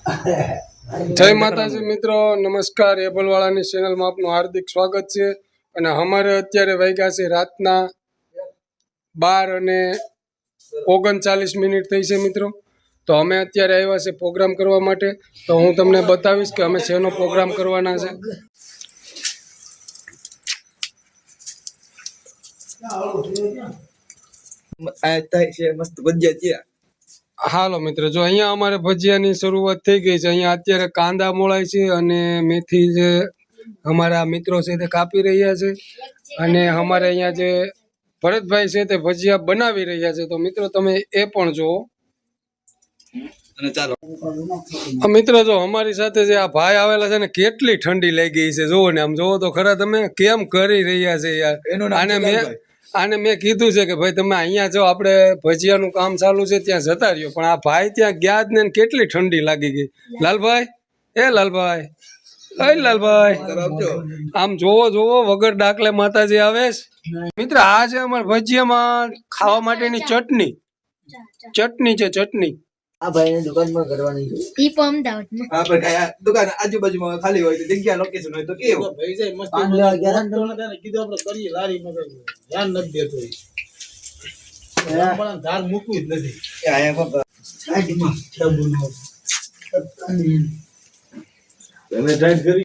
જય માતાજી મિત્રો, નમસ્કાર. એબલવાળાની ચેનલમાં આપનું હાર્દિક સ્વાગત છે. અને અમારે અત્યારે વાગ્યા છે રાતના 12:39 થઈ છે મિત્રો. તો અમે અત્યારે આવ્યા છે પ્રોગ્રામ કરવા માટે. તો હું તમને બતાવીશ કે અમે શેનો પ્રોગ્રામ કરવાના છે. મસ્ત ભજીયા છે. હાલો મિત્રો, જો અહીંયા અમારે ભજીયાની શરૂઆત થઈ ગઈ છે. અહીંયા અત્યારે કાંદા મોળાય છે અને મેથી જે અમારા મિત્રો છે તે કાપી રહ્યા છે. અને અમારે અહીંયા જે ભરતભાઈ છે તે ભજીયા બનાવી રહ્યા છે. તો મિત્રો તમે એ પણ જુઓ. અને ચાલો મિત્રો, જો અમારી સાથે જે આ ભાઈ આવેલા છે ને, કેટલી ઠંડી લાગી છે. જુઓ ને, આમ જોવો તો ખરા તમે કેમ કરી રહ્યા છે યાર. આને મેં કીધું છે કે ભાઈ તમે અહીંયા જો આપણે ભજીયાનું કામ ચાલુ છે ત્યાં જતા રહ્યો, પણ આ ભાઈ ત્યાં ગયા જ ને કેટલી ઠંડી લાગી ગઈ. લાલભાઈ, લાલભાઈ, લાલભાઈ, આમ જોવો વગર ડાકલે માતાજી આવે છે. મિત્ર, આ છે અમારા ભજીયામાં ખાવા માટેની ચટણી છે. ચટણી આ ભાઈ દુકાનમાં કરવાની છે. ઈ પણ અમદાવાદમાં. આપણે કઈ દુકાન આજુબાજુમાં ખાલી હોય તો જગ્યા લોકેશન હોય તો કેવું ભાઈ જાય મસ્ત કીધું આપણે કરીએ લારીમાં ધ્યાન નથી દેતો પણ ધાર મૂકવું જ નથી. સાઈડમાં ડબુનો તમે ટ્રાય કરી